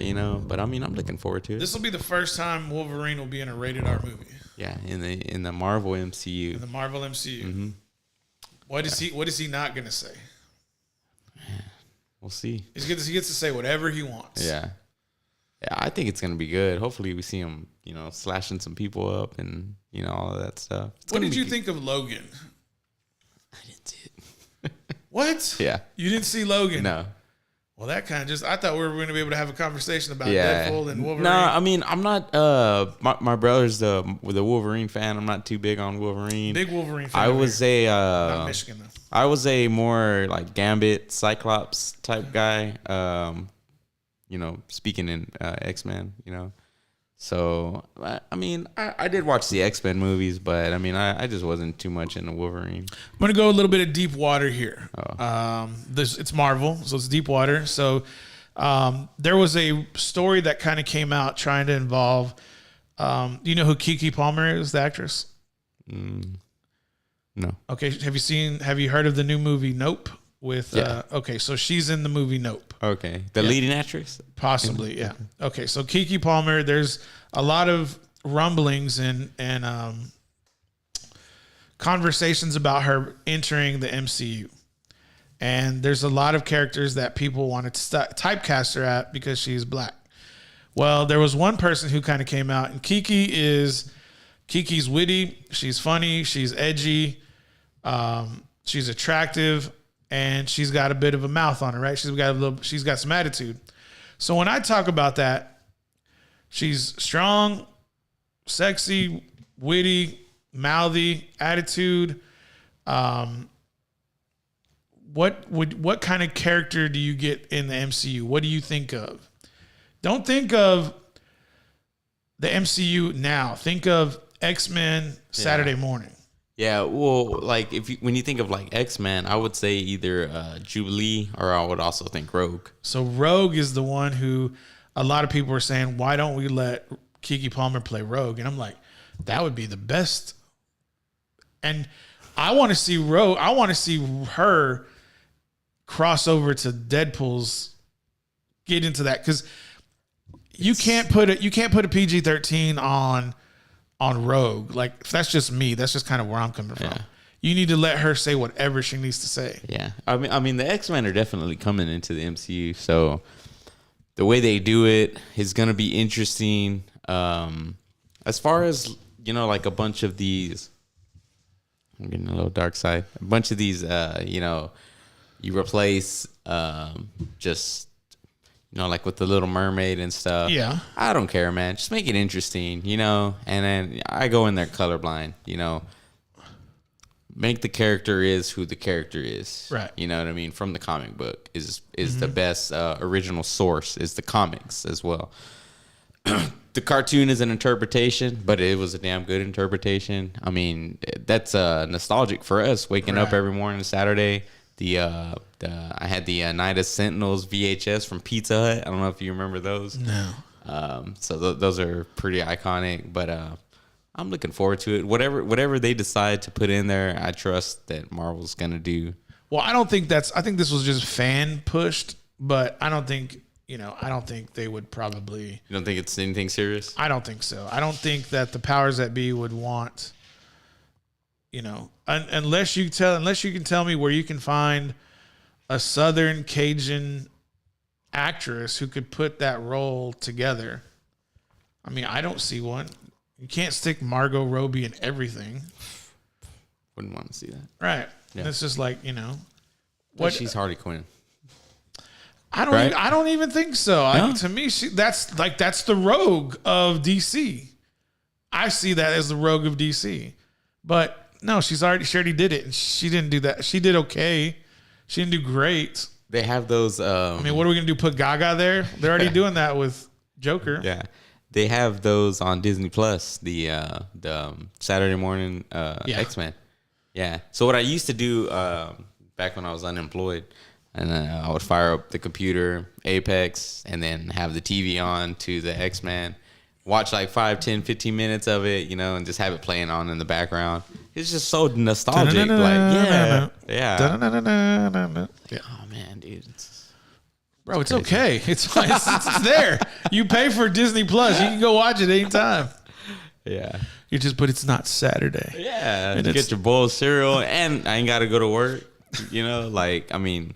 But I mean, I'm looking forward to it. This will be the first time Wolverine will be in a rated R movie. Yeah, in the Marvel MCU. In the Marvel MCU. Mm-hmm. What is he not gonna say? We'll see. He gets to say whatever he wants. Yeah, I think it's gonna be good. Hopefully, we see him, slashing some people up and all of that stuff. What did you think of Logan? I didn't see it. What? Yeah. You didn't see Logan? No. Well, that kind of I thought we were going to be able to have a conversation about Deadpool and Wolverine. No, I mean, I'm not, my brother's the Wolverine fan. I'm not too big on Wolverine. Big Wolverine fan. I was not Michigan, though. I was a more like Gambit, Cyclops type guy, speaking in X-Men, So, I mean, I did watch the X-Men movies, but I mean, I just wasn't too much into Wolverine. I'm going to go a little bit of deep water here. Oh. It's Marvel, so it's deep water. So there was a story that kind of came out trying to involve, you know who Keke Palmer is, the actress? No. Okay, have you heard of the new movie Nope? Okay, so she's in the movie Nope. Okay, the leading actress? Possibly, yeah. Okay, so Keke Palmer, there's a lot of rumblings and conversations about her entering the MCU. And there's a lot of characters that people wanted to typecast her at because she's black. Well, there was one person who kind of came out, and Keke's witty, she's funny, she's edgy, she's attractive, and she's got a bit of a mouth on her, right? She's got some attitude. So when I talk about that, she's strong, sexy, witty, mouthy, attitude. What kind of character do you get in the MCU? What do you think of? Don't think of the MCU now. Think of X-Men Saturday morning. Yeah, well, like when you think of like X-Men, I would say either Jubilee or I would also think Rogue. So Rogue is the one who a lot of people are saying, why don't we let Keke Palmer play Rogue? And I'm like, that would be the best. And I want to see Rogue. I want to see her cross over to Deadpool's, get into that, because you can't put a PG-13 on Rogue. Like, that's just me. That's just kind of where I'm coming from. Yeah. You need to let her say whatever she needs to say. Yeah. I mean the X-Men are definitely coming into the MCU, so the way they do it is going to be interesting. As far as, like a bunch of these, I'm getting a little dark side. A bunch of these, you replace just, like with the Little Mermaid and stuff. Yeah. I don't care, man. Just make it interesting, and then I go in there colorblind, Make the character is who the character is. Right. You know what I mean? From the comic book is the best original source is the comics as well. the cartoon is an interpretation, but it was a damn good interpretation. I mean, that's nostalgic for us. Waking up every morning Saturday. I had the Night of Sentinels VHS from Pizza Hut. I don't know if you remember those. No. So those are pretty iconic. But I'm looking forward to it. Whatever they decide to put in there, I trust that Marvel's gonna do. Well, I think this was just fan pushed, but I don't think they would probably. You don't think it's anything serious? I don't think so. I don't think that the powers that be would want, unless you can tell me where you can find a Southern Cajun actress who could put that role together. I mean, I don't see one. You can't stick Margot Robbie in everything. Wouldn't want to see that. Right. Yeah. It's just like, What? She's Harley Quinn. I don't even think so. No? To me, that's the Rogue of DC. I see that as the Rogue of DC. But no, she already did it, and she didn't do that. She did okay. She didn't do great. They have those. I mean, what are we gonna do? Put Gaga there? They're already doing that with Joker. Yeah, they have those on Disney Plus. The Saturday morning X-Men. Yeah. So what I used to do back when I was unemployed, and then I would fire up the computer, Apex, and then have the TV on to the X-Men. Watch like 5, 10, 15 minutes of it, and just have it playing on in the background. It's just so nostalgic. Yeah. Oh man, dude. Bro, it's okay. It's there. You pay for Disney Plus. You can go watch it anytime. Yeah. But it's not Saturday. Yeah. And you get your bowl of cereal, and I ain't got to go to work. I mean,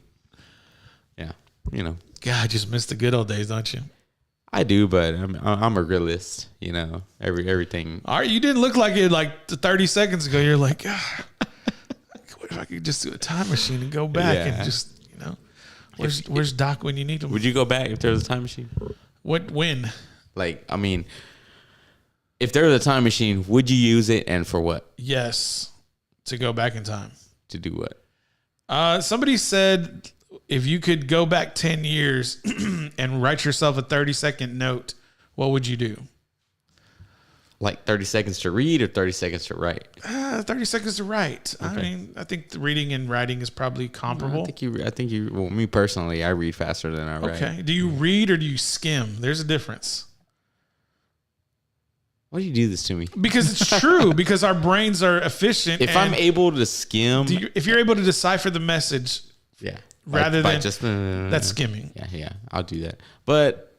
yeah. God, I just miss the good old days, don't you? I do, but I'm a realist. Everything. All right, you didn't look like it 30 seconds ago. You're like, what if I could just do a time machine and go back and just, where's Doc when you need him? Would you go back if there was a time machine? When? I mean, if there was a time machine, would you use it, and for what? Yes, to go back in time. To do what? Somebody said if you could go back 10 years and write yourself a 30-second note, what would you do? Like 30 seconds to read or 30 seconds to write? 30 seconds to write. Okay. I mean, I think the reading and writing is probably comparable. I think you. Well, me personally, I read faster than I write. Okay. Do you read or do you skim? There's a difference. Why do you do this to me? Because it's true. Because our brains are efficient. If I'm able to skim, if you're able to decipher the message, yeah, rather than just that's skimming. Yeah, I'll do that. But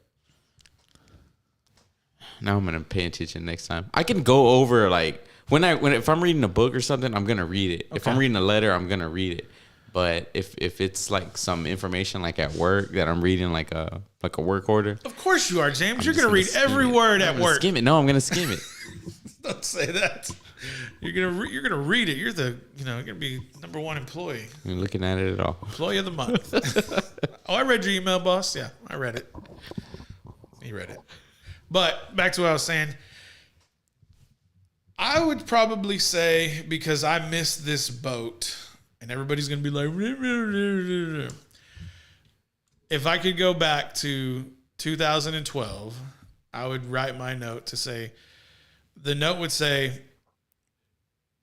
now I'm gonna pay attention next time. I can go over if I'm reading a book or something, I'm gonna read it. Okay. If I'm reading a letter, I'm gonna read it. But if it's like some information like at work that I'm reading like a work order. Of course you are, James. You're gonna read every word at work. Skim it. No, I'm gonna skim it. Don't say that. You're gonna read it. You're gonna be number one employee. You're looking at it at all. Employee of the month. Oh, I read your email, boss. Yeah, I read it. He read it. But back to what I was saying. I would probably say, because I missed this boat, and everybody's gonna be like, if I could go back to 2012, I would write my note to say, the note would say,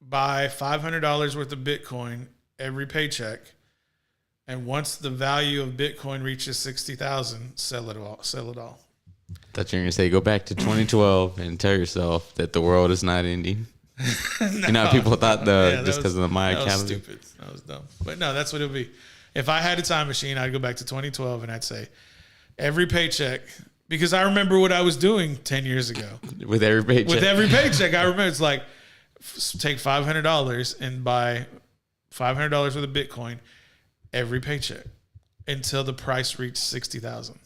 buy $500 worth of Bitcoin every paycheck, and once the value of Bitcoin reaches 60,000, sell it all. I thought you were going to say, go back to 2012 and tell yourself that the world is not ending. No. You know how people thought just because of the Maya calendar? That was stupid. That was dumb. But no, that's what it would be. If I had a time machine, I'd go back to 2012 and I'd say, every paycheck, because I remember what I was doing 10 years ago. With every paycheck, I remember it's like, take $500 and buy $500 worth of Bitcoin every paycheck until the price reached 60,000.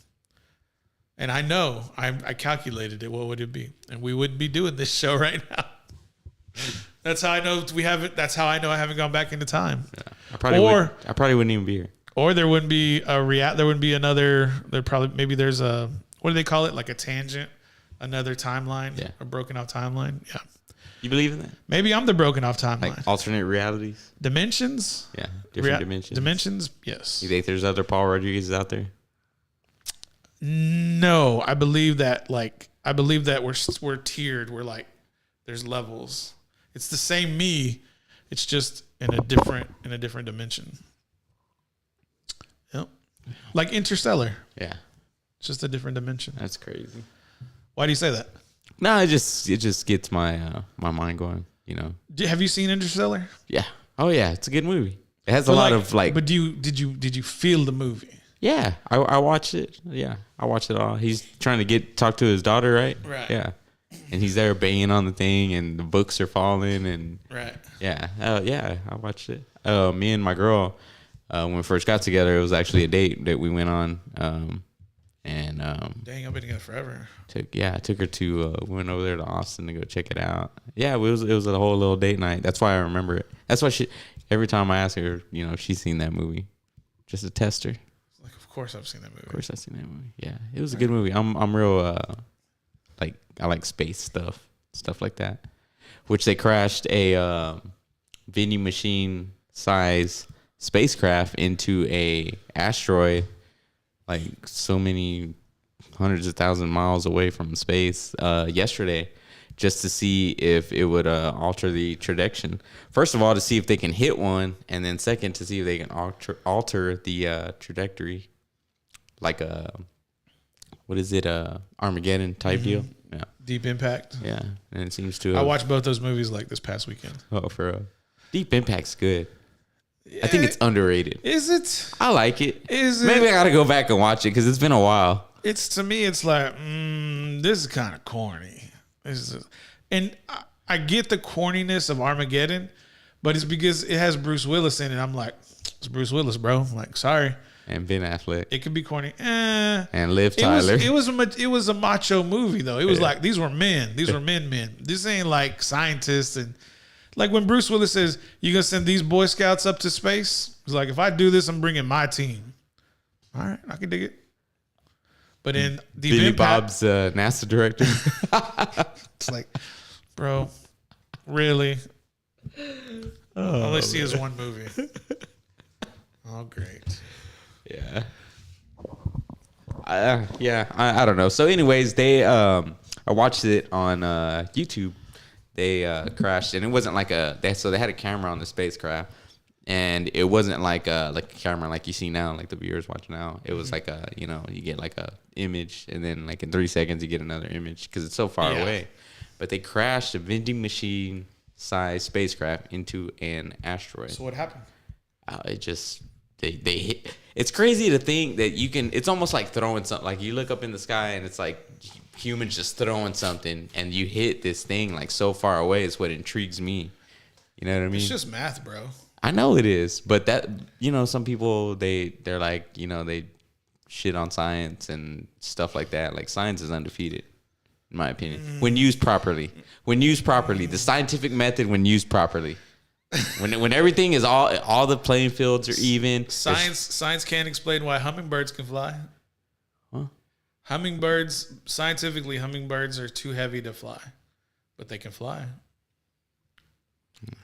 And I know I calculated it. What would it be? And we wouldn't be doing this show right now. That's how I know we haven't. That's how I know I haven't gone back into time. Yeah, I probably wouldn't even be here. Or there wouldn't be there wouldn't be another. Maybe there's a, what do they call it? Like a tangent, another timeline. Yeah. A broken off timeline. Yeah. You believe in that? Maybe I'm the broken off timeline. Like alternate realities? Dimensions? Yeah. Different dimensions. Dimensions? Yes. You think there's other Paul Rodriguez out there? No, I believe that I believe that we're tiered. We're like, there's levels. It's the same me. It's just in a different dimension. Yep. Like Interstellar. Yeah. It's just a different dimension. That's crazy. Why do you say that? No, it just gets my my mind going, you know. Have you seen Interstellar? Yeah. Oh yeah, it's a good movie. It has a lot of like. But did you feel the movie? Yeah, I watched it. Yeah, I watched it all. He's trying to talk to his daughter, right? Right. Yeah, and he's there banging on the thing, and the books are falling, and Right. yeah, yeah, I watched it. Me and my girl, when we first got together, it was actually a date that we went on, and Dang, I've been together forever. I took her to we went over there to Austin to go check it out. Yeah, it was a whole little date night. That's why I remember it. That's why every time I ask her, you know, if she's seen that movie, just to test her. Like, of course I've seen that movie. Of course I've seen that movie. Yeah, it was a good movie. I'm real like I like space stuff like that. Which they crashed a vending machine size spacecraft into a asteroid, like so many hundreds of thousand miles away from space yesterday, just to see if it would alter the trajectory. First of all, to see if they can hit one, and then second, to see if they can alter the trajectory, like what is it, Armageddon type deal? Yeah, Deep Impact. yeah, and it seems to. I watched both those movies like this past weekend. Oh, for real. Deep Impact's good. I think it's underrated. Is it? I like it. Is it? Maybe I gotta go back and watch it because it's been a while. It's, to me, it's like, this is kind of corny. And I get the corniness of Armageddon, but it's because it has Bruce Willis in it. I'm like, it's Bruce Willis, bro. I'm like, sorry. And Ben Affleck. It could be corny. And Liv Tyler. It was a macho movie, though. It was like, these were men. These were men. This ain't like scientists. And like when Bruce Willis says, you going to send these Boy Scouts up to space? It's like, if I do this, I'm bringing my team. All right, I can dig it. But in Deep Billy Impact, Bob's NASA director. it's like, bro, really? All I see is one movie. Oh, great. Yeah. I don't know. So anyways, they I watched it on YouTube. They crashed, and it wasn't like they had a camera on the spacecraft, and it wasn't like a camera like you see now, like the viewers watch now. It was like you get like a image, and then like in 3 seconds you get another image because it's so far away. But they crashed a vending machine sized spacecraft into an asteroid. So what happened? It just they hit. It's crazy to think that you can. It's almost like throwing something. Like you look up in the sky and it's like humans just throwing something, and you hit this thing like so far away. Is what intrigues me. You know what I mean? It's just math, bro. I know it is, but that some people they're like they shit on science and stuff like that. Like science is undefeated, in my opinion, when used properly. When used properly, the scientific method when used properly. When everything is all the playing fields are even. Science can't explain why hummingbirds can fly. Huh? Scientifically, hummingbirds are too heavy to fly, but they can fly.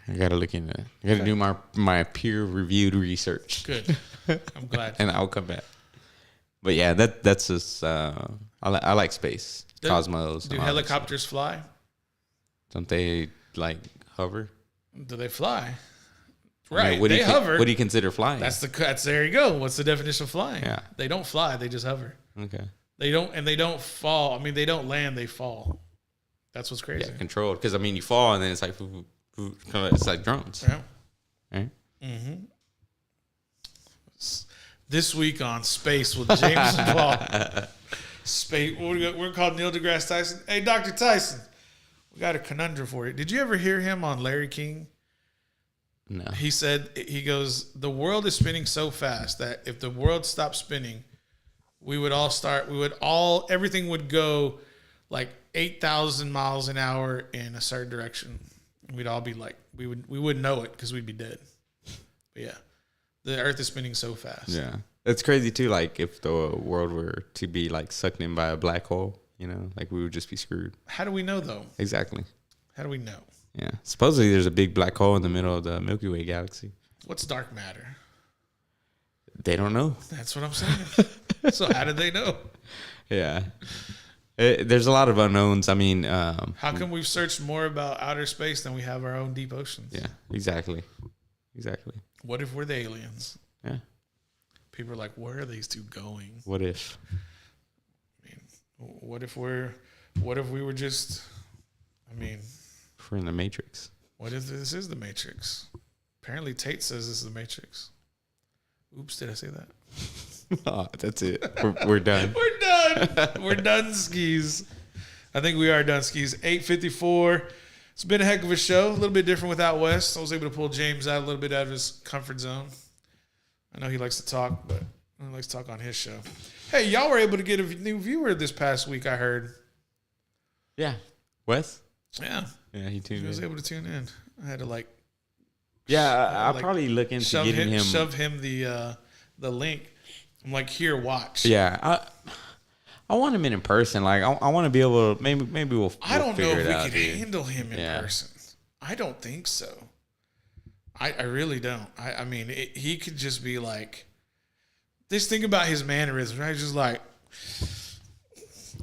I gotta look into that. I gotta do my peer reviewed research. Good. I'm glad. And I'll come back. But yeah, that's just I like space, cosmos. Do helicopters fly? Don't they like hover? Do they fly? Right. I mean, they hover. What do you consider flying? That's there you go. What's the definition of flying? Yeah. They don't fly. They just hover. Okay. They don't fall. I mean, they don't land. They fall. That's what's crazy. Yeah, controlled. Because I mean, you fall and then it's like it's like drones. Yeah. Right. Mm-hmm. This week on Space with James and Paul. Space. We're called Neil deGrasse Tyson. Hey, Dr. Tyson, we got a conundrum for you. Did you ever hear him on Larry King? No. He said, he goes, the world is spinning so fast that if the world stopped spinning, everything would go like 8,000 miles an hour in a certain direction. We'd all be like, we wouldn't know it because we'd be dead. But yeah, the earth is spinning so fast. Yeah. It's crazy too. Like if the world were to be like sucked in by a black hole, like we would just be screwed. How do we know though? Exactly. How do we know? Yeah. Supposedly there's a big black hole in the middle of the Milky Way galaxy. What's dark matter? They don't know. That's what I'm saying. So how did they know? Yeah. There's a lot of unknowns. I mean, How come we've searched more about outer space than we have our own deep oceans? yeah, exactly. What if we're the aliens? Yeah. People are like, where are these two going? What if? I mean, what if we were just, I mean, If we're in the Matrix? what if this is the Matrix? Apparently Tate says this is the Matrix. Oops, did I say that? Oh, that's it. We're done. We're done. We're done skis. I think we are done skis. 8:54. It's been a heck of a show. A little bit different without Wes. I was able to pull James out a little bit out of his comfort zone. I know he likes to talk, but he likes to talk on his show. Hey, y'all were able to get a new viewer this past week, I heard. Yeah. Wes? Yeah. Yeah, he tuned He was in. able to tune in. I had to Yeah, I'll like, probably look into getting him. shove him the link. I'm like, here, watch. Yeah, I want him in person. Like, I want to be able to. Maybe we'll. I don't know figure if it we out, could dude. handle him in Yeah. person. I don't think so. I really don't. I mean, he could just be like, just think about his mannerisms, right? Just like,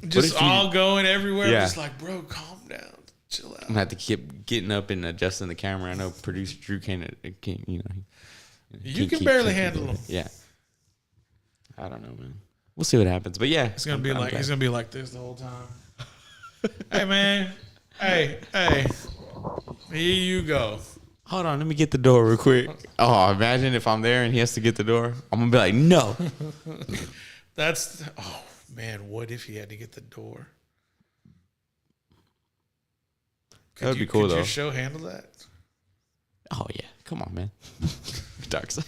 just if you- all going everywhere. Yeah. Just like, bro, calm down, chill out. I'm gonna have to keep getting up and adjusting the camera. I know producer Drew can't you know. You can barely handle him. Yeah. I don't know, man. We'll see what happens, but yeah, He's gonna be I'm like, glad. he's gonna be like this the whole time. Hey, man. Hey. Here you go. Hold on, let me get the door real quick. Oh, imagine if I'm there and he has to get the door. I'm gonna be like, no. Oh man, what if he had to get the door? That would be cool, could though. your show handle that? Oh yeah, come on, man. Dark side.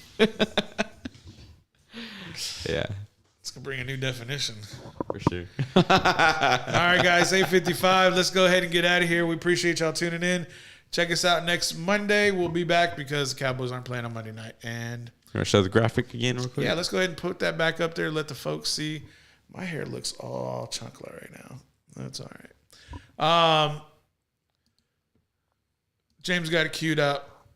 Yeah, It's gonna bring a new definition. for sure. All right, guys, 8:55. Let's go ahead and get out of here. We appreciate y'all tuning in. Check us out next Monday. We'll be back because the Cowboys aren't playing on Monday night. And You want to show the graphic again real quick? yeah, let's go ahead and put that back up there. Let the folks see. My hair looks all chunkla right now. That's all right. James got it queued up.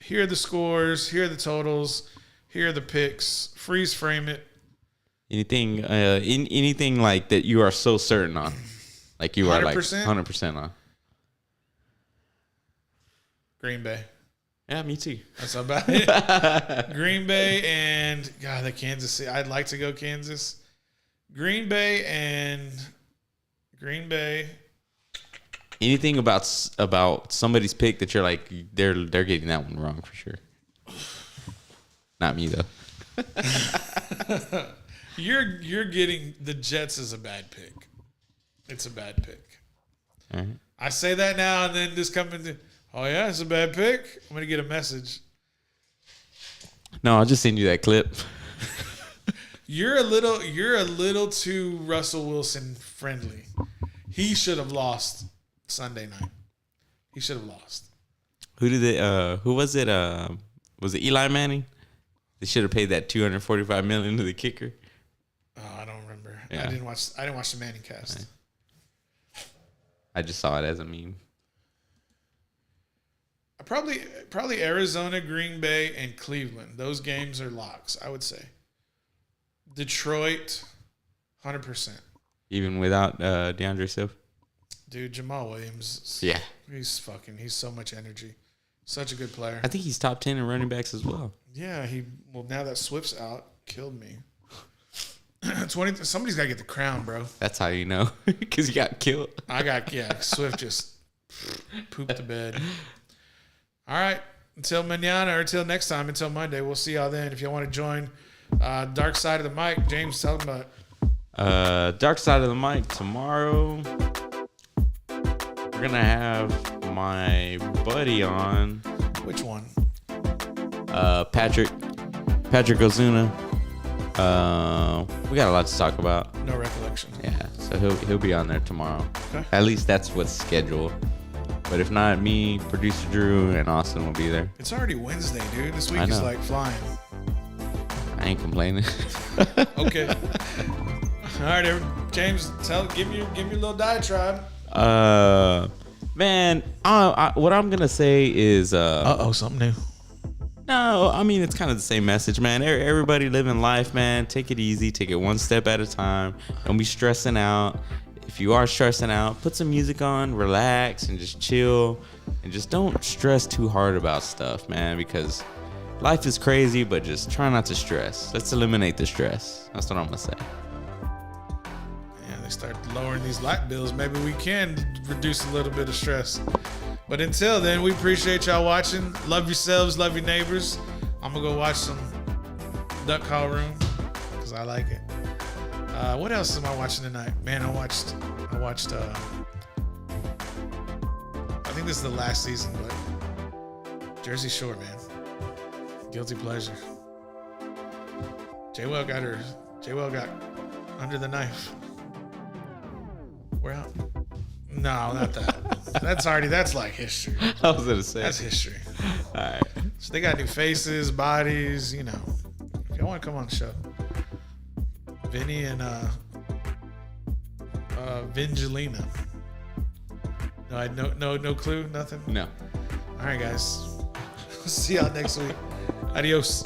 Here are the scores. Here are the totals. Here are the picks. Freeze frame it. Anything, anything like that you are so certain on, like you are like 100%? 100% on. Green Bay. Yeah, me too. That's about it. Green Bay and God, the Kansas City. I'd like to go Kansas. Green Bay. Anything about somebody's pick that you're like they're getting that one wrong for sure. Not me though. You're getting the Jets is a bad pick. It's a bad pick. All right. I say that now and then this coming to, oh yeah, it's a bad pick. I'm gonna get a message. No, I'll just send you that clip. You're a little too Russell Wilson friendly. He should have lost Sunday night. He should have lost. Who was it? Was it Eli Manning? They should have paid that $245 million to the kicker. Oh, I don't remember. Yeah. I didn't watch the Manning cast. I just saw it as a meme. Probably Arizona, Green Bay, and Cleveland. Those games are locks, I would say. Detroit, 100%. Even without DeAndre Swift. Dude, Jamal Williams. Yeah. He's so much energy. Such a good player. I think he's top 10 in running backs as well. Yeah, now that Swift's out, killed me. Somebody's got to get the crown, bro. That's how you know. Because he got killed. Swift just pooped the bed. All right. Until mañana or until next time, until Monday, we'll see y'all then. If y'all want to join Dark Side of the Mic, James, tell them about it. Dark Side of the Mic tomorrow. We're going to have my buddy on. Which one? Patrick Ozuna. We got a lot to talk about. No recollection. Yeah, so he'll be on there tomorrow. Okay. At least that's what's scheduled. But if not, me, producer Drew, and Austin will be there. It's already Wednesday, dude. This week I is know. like flying. I ain't complaining. Okay. All right, James, give me your little diatribe. Man, what I'm gonna say is Something new. no, I mean, it's kind of the same message, man. Everybody living life, man. Take it easy. Take it one step at a time. Don't be stressing out. if you are stressing out, put some music on, relax, and just chill, and just don't stress too hard about stuff, man, because life is crazy, but just try not to stress. Let's eliminate the stress. That's what I'm gonna say. Yeah, they start lowering these light bills. Maybe we can reduce a little bit of stress. But until then, we appreciate y'all watching. Love yourselves, love your neighbors. I'm gonna go watch some Duck Call Room because I like it. What else am I watching tonight? Man, I watched. I think this is the last season, but Jersey Shore, man. Guilty pleasure. J-Well got under the knife. We're out. No, not that. That's like history. I was gonna say That's history. All right. So they got new faces, bodies, you know. If y'all want to come on the show. Vinny and Vingelina. No clue, nothing? No. All right, guys. See y'all next week. Adios.